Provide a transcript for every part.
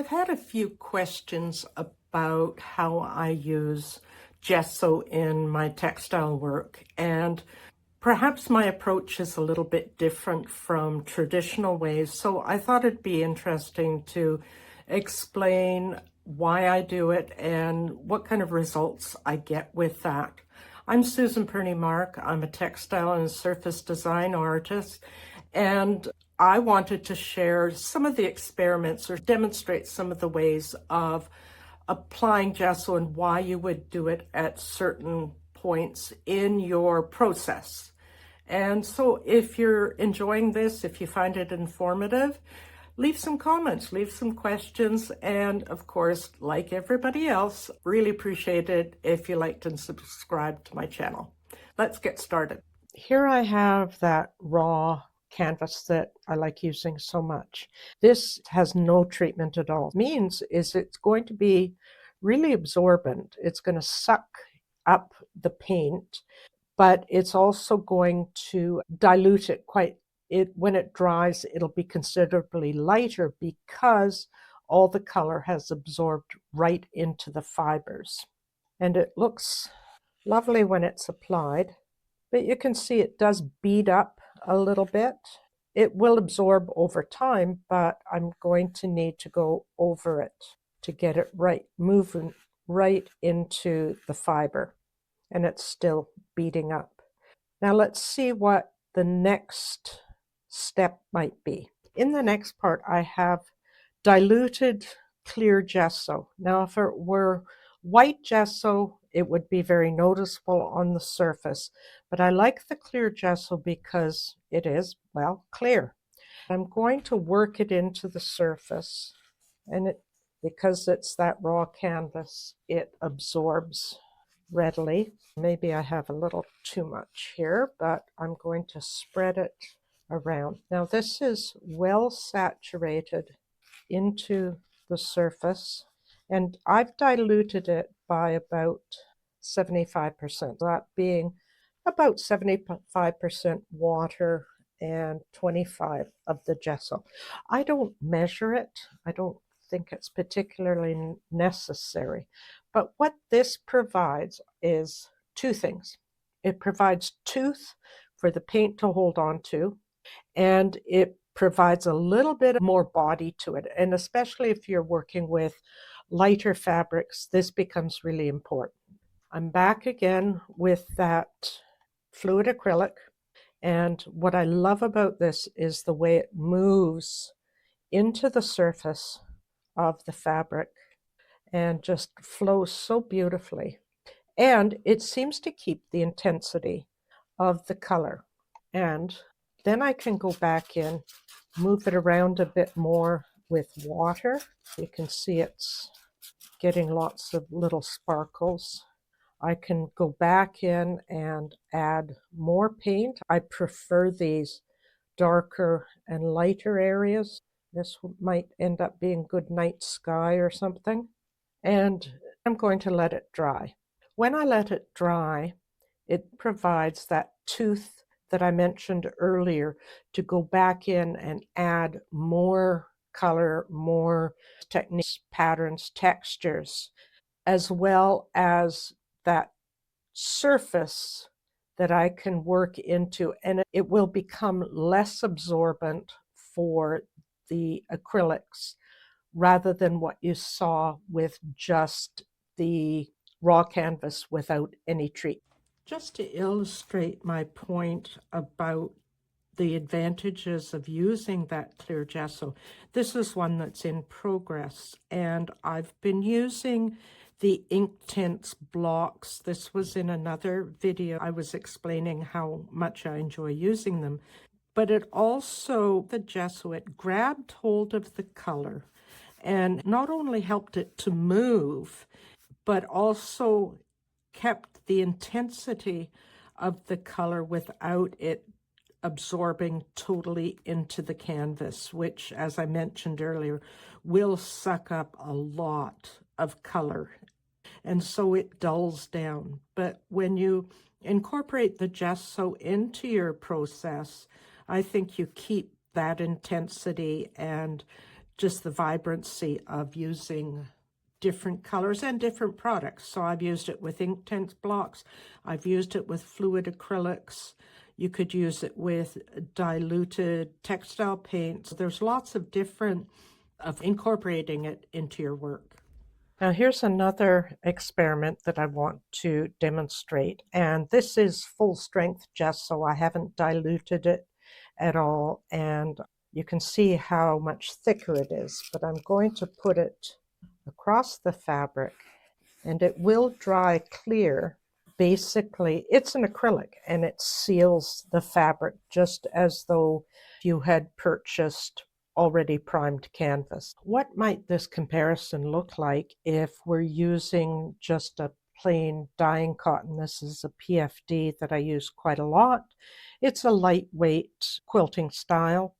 I've had a few questions about how I use gesso in my textile work, and perhaps my approach is a little bit different from traditional ways. So I thought it'd be interesting to explain why I do it and what kind of results I get with that. I'm Susan Purney Mark. I'm a textile and surface design artist, and I wanted to share some of the experiments or demonstrate some of the ways of applying gesso and why you would do it at certain points in your process. And so if you're enjoying this, if you find it informative, leave some comments, leave some questions, and of course, like everybody else, really appreciate it if you liked and subscribe to my channel. Let's get started. Here I have that raw canvas that I like using so much. This has no treatment at all. What it means is it's going to be really absorbent. It's going to suck up the paint, but it's also going to dilute it when it dries, it'll be considerably lighter because all the color has absorbed right into the fibers. And it looks lovely when it's applied, but you can see it does bead up a little bit. It will absorb over time, but I'm going to need to go over it to get it right, moving right into the fiber, and it's still beading up. Now let's see what the next step might be. In the next part, I have diluted clear gesso. Now, if it were white gesso, it would be very noticeable on the surface, but I like the clear gesso because it is, well, clear. I'm going to work it into the surface, and because it's that raw canvas, it absorbs readily. Maybe I have a little too much here, but I'm going to spread it around. Now this is well saturated into the surface, and I've diluted it by about 75%, that being about 75% water and 25 of the gesso. I don't measure it. I don't think it's particularly necessary. But what this provides is two things. It provides tooth for the paint to hold on to, and it provides a little bit more body to it. And especially if you're working with lighter fabrics, this becomes really important. I'm back again with that fluid acrylic. And what I love about this is the way it moves into the surface of the fabric and just flows so beautifully. And it seems to keep the intensity of the color. And then I can go back in, move it around a bit more with water. You can see it's getting lots of little sparkles. I can go back in and add more paint. I prefer these darker and lighter areas. This might end up being good night sky or something. And I'm going to let it dry. When I let it dry, it provides that tooth that I mentioned earlier to go back in and add more color, more techniques, patterns, textures, as well as that surface that I can work into, and it will become less absorbent for the acrylics rather than what you saw with just the raw canvas without any treatment. Just to illustrate my point about the advantages of using that clear gesso, this is one that's in progress, and I've been using the Inktense blocks. This was in another video. I was explaining how much I enjoy using them, but it also, the gesso, it grabbed hold of the color and not only helped it to move, but also kept the intensity of the color without it absorbing totally into the canvas, which, as I mentioned earlier, will suck up a lot of color. And so it dulls down. But when you incorporate the gesso into your process, I think you keep that intensity and just the vibrancy of using different colors and different products. So I've used it with Inktense blocks. I've used it with fluid acrylics. You could use it with diluted textile paints. There's lots of different of incorporating it into your work. Now here's another experiment that I want to demonstrate, and this is full strength gesso. I haven't diluted it at all, and you can see how much thicker it is, but I'm going to put it across the fabric and it will dry clear. Basically, it's an acrylic and it seals the fabric just as though you had purchased already primed canvas. What might this comparison look like if we're using just a plain dyeing cotton? This is a PFD that I use quite a lot. It's a lightweight quilting style.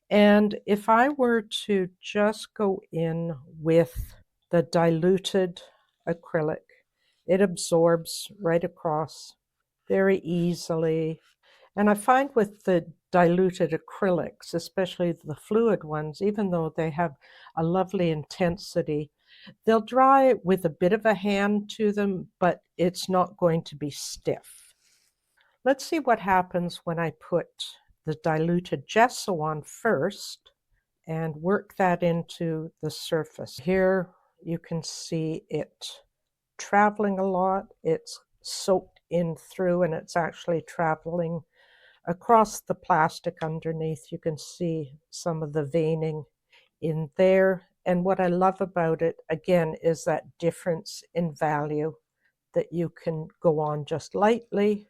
And if I were to just go in with the diluted acrylic, it absorbs right across very easily. And I find with the diluted acrylics, especially the fluid ones, even though they have a lovely intensity, they'll dry with a bit of a hand to them, but it's not going to be stiff. Let's see what happens when I put the diluted gesso on first and work that into the surface. Here you can see it traveling a lot. It's soaked in through and it's actually traveling across the plastic underneath. You can see some of the veining in there. And what I love about it, again, is that difference in value, that you can go on just lightly,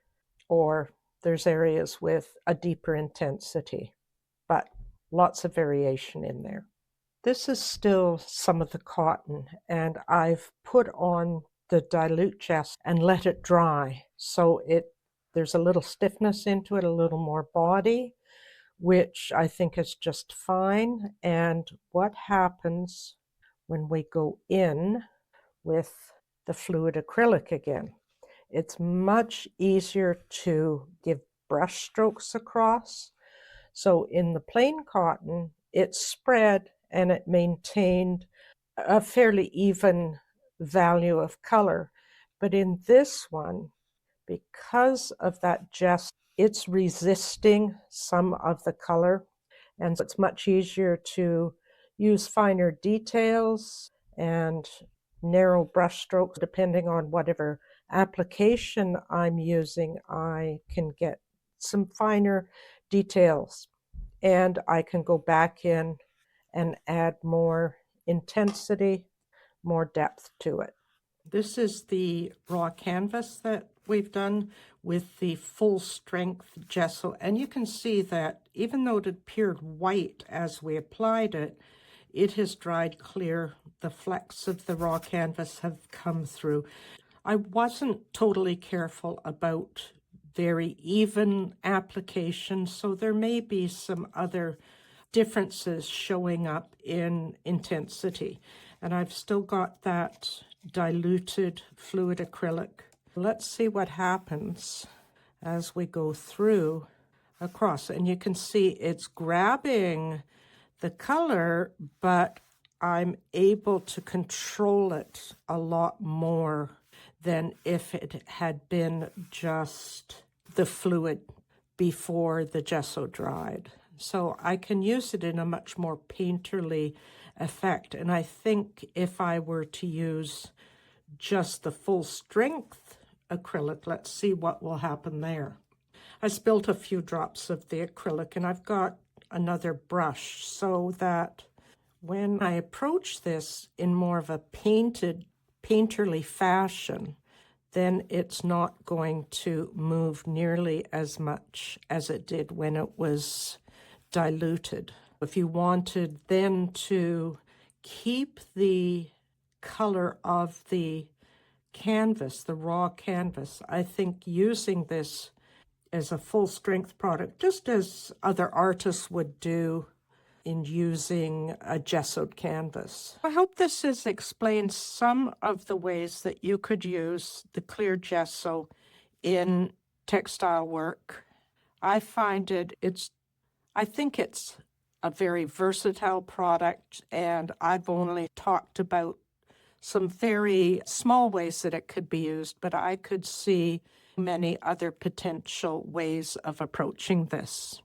or there's areas with a deeper intensity, but lots of variation in there. This is still some of the cotton, and I've put on the dilute gesso and let it dry. So there's a little stiffness into it, a little more body, which I think is just fine. And what happens when we go in with the fluid acrylic again? It's much easier to give brush strokes across. So in the plain cotton, it spread and it maintained a fairly even value of color. But in this one, because of that gesso, it's resisting some of the color. And so it's much easier to use finer details and narrow brush strokes. Depending on whatever application I'm using, I can get some finer details and I can go back in and add more intensity, more depth to it. This is the raw canvas that we've done with the full strength gesso, and you can see that even though it appeared white as we applied it, it has dried clear. The flecks of the raw canvas have come through. I wasn't totally careful about very even application, so there may be some other differences showing up in intensity. And I've still got that diluted fluid acrylic. Let's see what happens as we go through across. And you can see it's grabbing the color, but I'm able to control it a lot more than if it had been just the fluid before the gesso dried. So I can use it in a much more painterly effect. And I think if I were to use just the full strength acrylic, let's see what will happen there. I spilled a few drops of the acrylic and I've got another brush so that when I approach this in more of a painterly fashion, then it's not going to move nearly as much as it did when it was diluted. If you wanted then to keep the color of the canvas, the raw canvas, I think using this as a full strength product, just as other artists would do in using a gessoed canvas. I hope this has explained some of the ways that you could use the clear gesso in textile work. I find I think it's a very versatile product, and I've only talked about some very small ways that it could be used, but I could see many other potential ways of approaching this.